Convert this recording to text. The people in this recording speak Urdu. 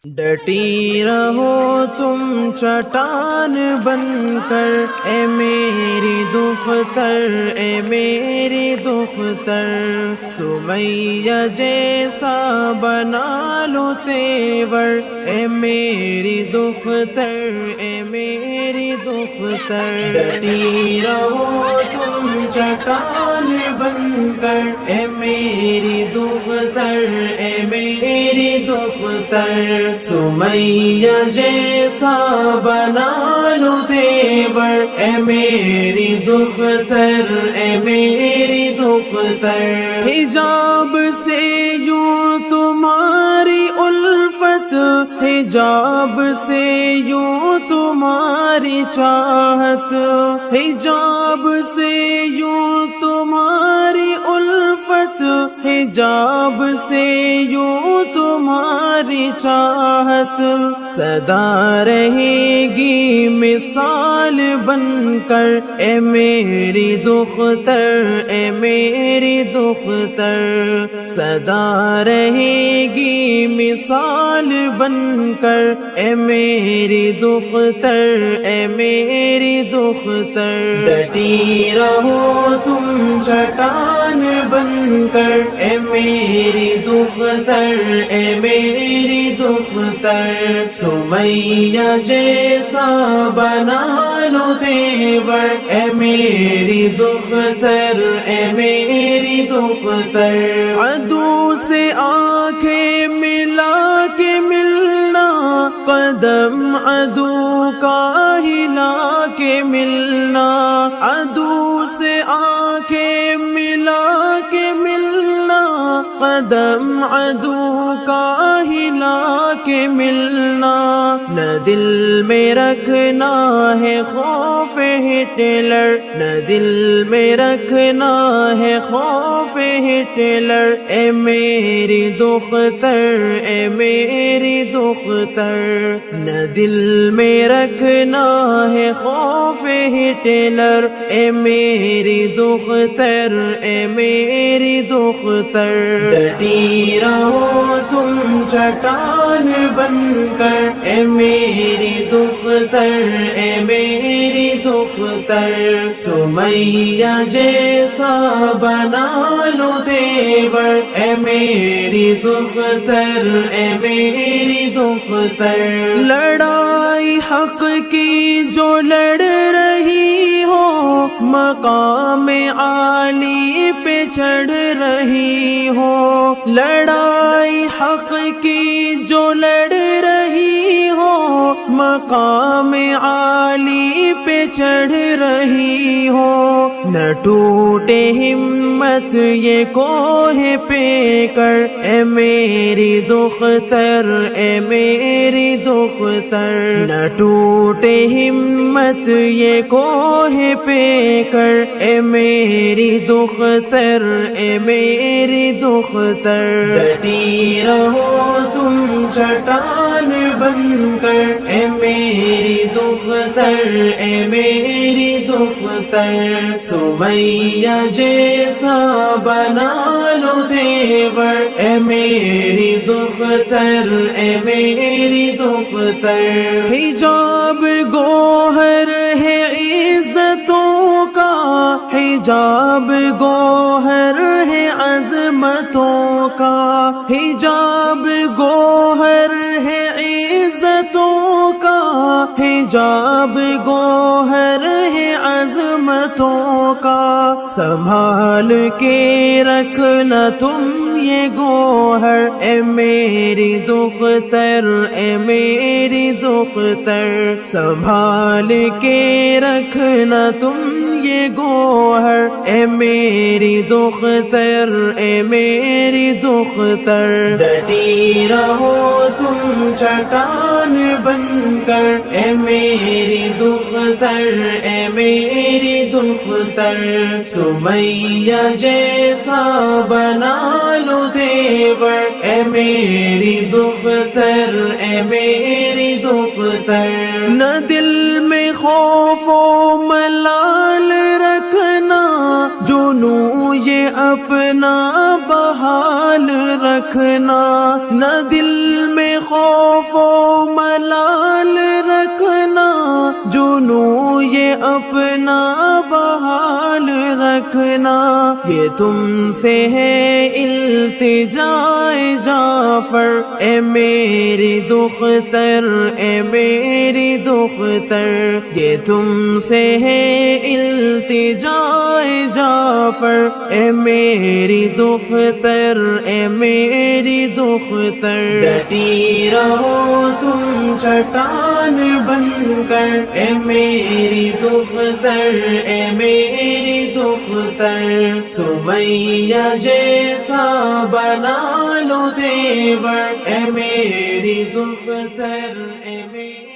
ڈٹی رہو تم چٹان بن کر، اے میری دختر، اے میری دختر، سمیہ جیسا بنا لو تیور، اے میری دختر، اے میری دختر، ڈٹی رہو تم چٹان بن کر، اے میری دختر، اے میری دختر، سمیہ جیسا بنا لو تیور، اے میری دختر، اے میری دختر، حجاب سے یوں تمہاری الفت، حجاب سے یوں تمہاری چاہت، حجاب سے یوں تمہاری الفت، حجاب سے یوں تمہاری چاہت، سدا رہے گی مثال بن کر، اے میری دختر، اے میری دختر، سدا رہے گی مثال بن کر، اے میری دختر، اے میری دختر، ڈٹی رہو تم چٹان بن کر، اے میری دختر، اے میری دختر، سمیہ جیسا بنا لو تیور، اے میری دختر، اے میری دختر، عدو سے آنکھیں ملا کے ملنا، قدم عدو کا ہلا کے ملنا، عدو سے آنکھیں ملا کے ملنا، قدم عدو کا ہلا کے ملنا، نہ دل میں رکھنا ہے خوف ہٹلر، نہ دل میں رکھنا ہے خوف ہٹلر، اے میری دختر، اے میری دختر، نہ دل میں رکھنا ہے خوف ہٹلر، اے میری دختر، اے میری دختر، ڈٹی رہو تم چٹان بن کر، اے میری دختر، اے میری دختر، سمیہ جیسا بنا لو تیور، اے میری دختر، اے میری دختر، لڑائی حق کی جو لڑ رہی ہو، مقام عالی پہ چڑھ رہی ہو، لڑائی حق کی جو لڑ رہی ہو، مقام عالی پہ چڑھ رہی ہو، نہ ٹوٹے ہمت یہ کوہ پہ کر، اے میری دختر، اے میری دختر، نہ ٹوٹے ہمت یہ کوہ پہ کر، اے میری دختر، اے میری دختر، ڈٹی رہو تم چٹان بن کر، اے میری دختر، اے میری دختر، سمیہ جیسا بنا لو تیور، اے میری دختر، اے میری دختر، حجاب گوہر ہے عزتوں کا، حجاب گوہر ہے عظمتوں کا، حجاب گوہر ہے عزتوں کا، حجاب گوہر ہے عظمتوں کا، سنبھال کے رکھنا تم یہ گوہر، اے میری دختر، اے میری دختر، سنبھال کے رکھنا تم یہ گوہر، اے میری دختر، اے میری دختر، ڈٹی رہو تم چٹان بن کر، اے میری دختر، اے میری دختر، سمیہ جیسا بنا لو تیور، اے میری دختر، اے میری دختر، نہ دل میں خوف و ملال رکھنا، جنوں یہ اپنا بحال رکھنا، نہ دل میں خوف خوف و ملال رکھنا، جنوں یہ اپنا بحال رکھنا، یہ تم سے ہے التجائے جعفر، اے میری دختر، اے میری دختر، یہ تم سے ہے التجائے جعفر، اے میری دختر، اے میری دختر، ڈٹی رہو تم چٹان بن کر، اے میری دختر، اے میری دختر، سمیہ جیسا بنا لو دیور، اے میری دختر، اے میری